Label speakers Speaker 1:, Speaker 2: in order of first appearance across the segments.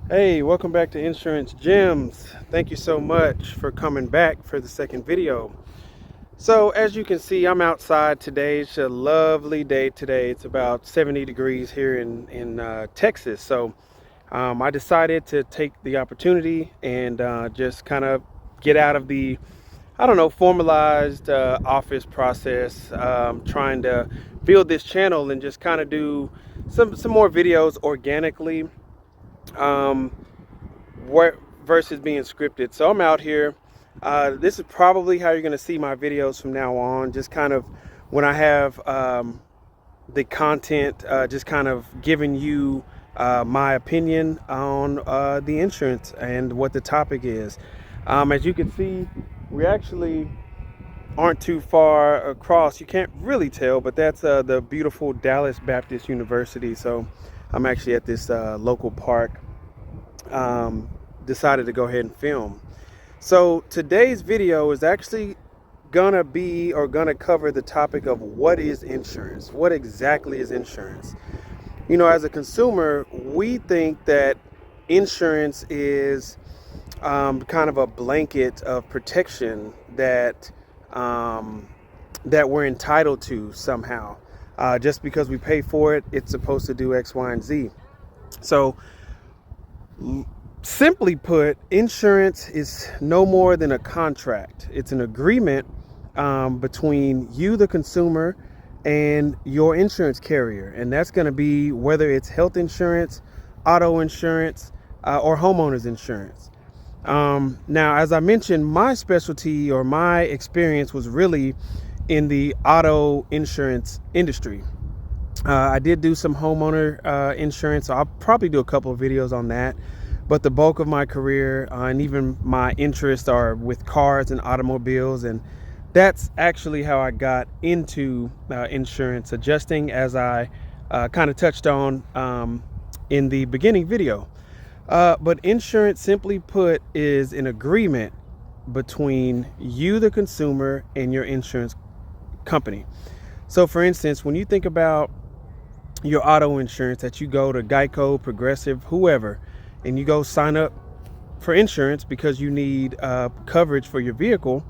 Speaker 1: Hey, welcome back to Insurance Gems. Thank you so much for coming back for the second video. So as you can see, I'm outside today. It's a lovely day today. It's about 70 degrees here in Texas. So I decided to take the opportunity and just kind of get out of the, I don't know, formalized office process, trying to build this channel and just kind of do some more videos organically. Um, what versus being scripted. So I'm out here. This is probably how you're going to see my videos from now on. Just kind of when I have the content, just kind of giving you my opinion on the insurance and what the topic is. As you can see, we actually aren't too far across. You can't really tell, but that's the beautiful Dallas Baptist University. So I'm actually at this local park. Um, Decided to go ahead and film. So today's video is actually gonna cover the topic of what is insurance? What exactly is insurance? You know, as a consumer, we think that insurance is kind of a blanket of protection um, that we're entitled to somehow. Just because we pay for it, it's supposed to do X, Y, and Z. So simply put, insurance is no more than a contract. It's an agreement between you, the consumer, and your insurance carrier. And that's going to be whether it's health insurance, auto insurance, or homeowners insurance. Now, as I mentioned, my specialty or my experience was really in the auto insurance industry. I did do some homeowner insurance, so I'll probably do a couple of videos on that. But the bulk of my career and even my interests are with cars and automobiles, and that's actually how I got into insurance adjusting, as I kind of touched on in the beginning video. But insurance, simply put, is an agreement between you, the consumer, and your insurance company. So, for instance, when you think about your auto insurance, that you go to Geico, Progressive, whoever, and you go sign up for insurance because you need coverage for your vehicle,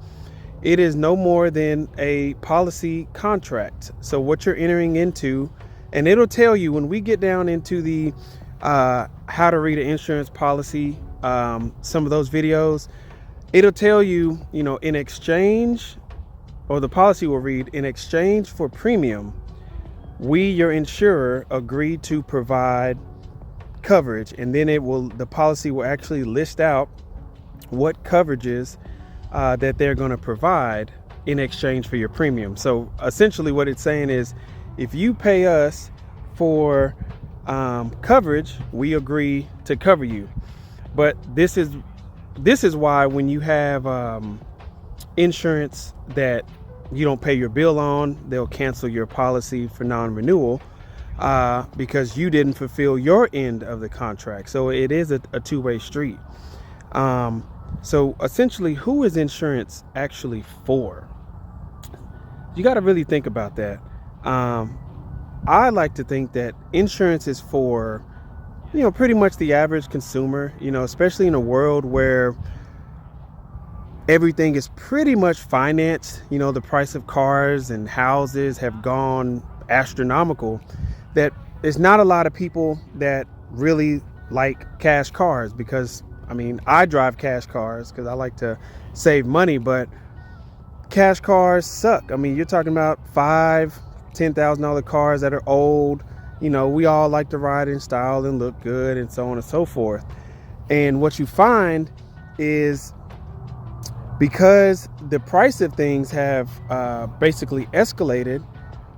Speaker 1: it is no more than a policy contract. So what you're entering into, and it'll tell you when we get down into the how to read an insurance policy, some of those videos, it'll tell you, you know, in exchange, or the policy will read, in exchange for premium, we, your insurer, agree to provide coverage. And then the policy will actually list out what coverages that they're going to provide in exchange for your premium. So essentially what it's saying is, if you pay us for coverage, we agree to cover you. But this is why when you have insurance that you don't pay your bill on, they'll cancel your policy for non-renewal because you didn't fulfill your end of the contract. So it is a two-way street. So essentially, who is insurance actually for? You got to really think about that. I like to think that insurance is for, you know, pretty much the average consumer, you know, especially in a world where everything is pretty much financed. You know, the price of cars and houses have gone astronomical, that there's not a lot of people that really like cash cars, because I mean, I drive cash cars because I like to save money, but cash cars suck. I mean, you're talking about $5,000-$10,000 cars that are old. You know, we all like to ride in style and look good and so on and so forth. And what you find is, because the price of things have basically escalated,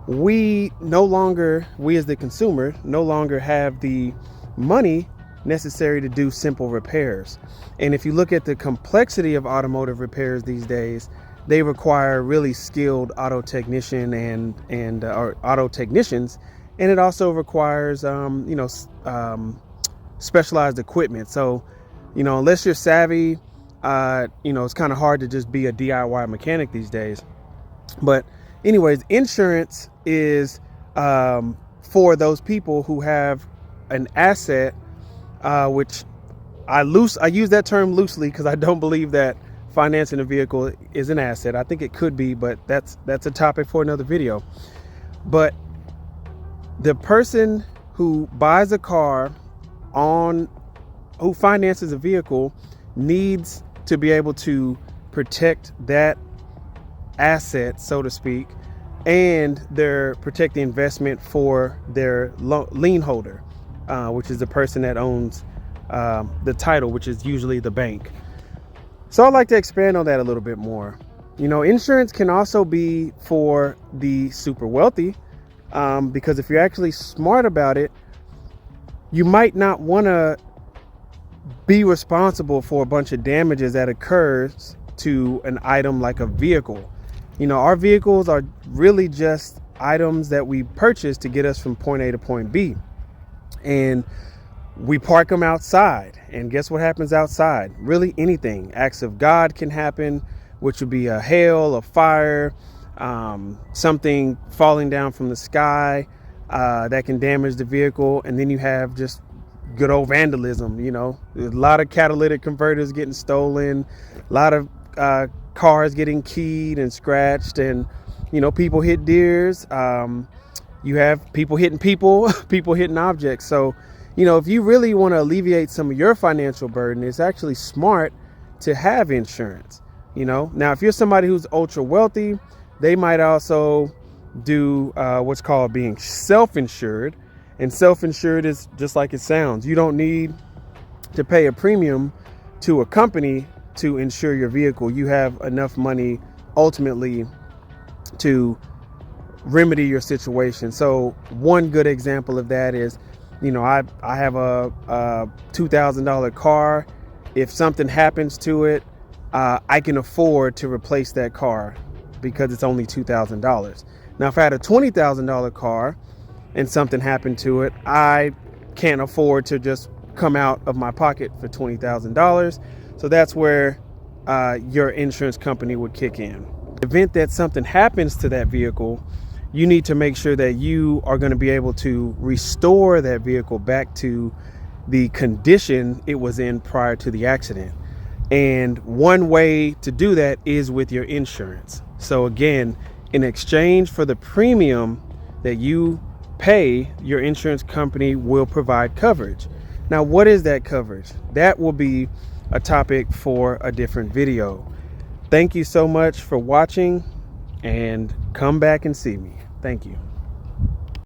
Speaker 1: we as the consumer, no longer have the money necessary to do simple repairs. And if you look at the complexity of automotive repairs these days, they require really skilled auto technician or auto technicians, and it also requires specialized equipment. So, you know, unless you're savvy, you know, it's kind of hard to just be a DIY mechanic these days. But anyways, insurance is for those people who have an asset, which I use that term loosely because I don't believe that financing a vehicle is an asset. I think it could be, but that's a topic for another video. But the person who buys a car who finances a vehicle needs to be able to protect that asset, so to speak, and protect the investment for their lien holder, which is the person that owns the title, which is usually the bank. So I'd like to expand on that a little bit more. Insurance can also be for the super wealthy, because if you're actually smart about it, you might not want to be responsible for a bunch of damages that occurs to an item like a vehicle. Our vehicles are really just items that we purchase to get us from point A to point B. And we park them outside. And guess what happens outside? Really anything. Acts of God can happen, which would be a hail, a fire, something falling down from the sky that can damage the vehicle. And then you have just good old vandalism. There's a lot of catalytic converters getting stolen, a lot of cars getting keyed and scratched, and people hit deers. You have people hitting people, people hitting objects. So if you really want to alleviate some of your financial burden, it's actually smart to have insurance. Now if you're somebody who's ultra wealthy, they might also do what's called being self-insured. And self-insured is just like it sounds. You don't need to pay a premium to a company to insure your vehicle. You have enough money ultimately to remedy your situation. So one good example of that is, I have a $2,000 car. If something happens to it, I can afford to replace that car because it's only $2,000. Now, if I had a $20,000 car and something happened to it, I can't afford to just come out of my pocket for $20,000. So that's where your insurance company would kick in. In the event that something happens to that vehicle, you need to make sure that you are going to be able to restore that vehicle back to the condition it was in prior to the accident. And one way to do that is with your insurance. So again, in exchange for the premium that you pay, your insurance company will provide coverage. Now, what is that coverage? That will be a topic for a different video. Thank you so much for watching, and come back and see me. Thank you.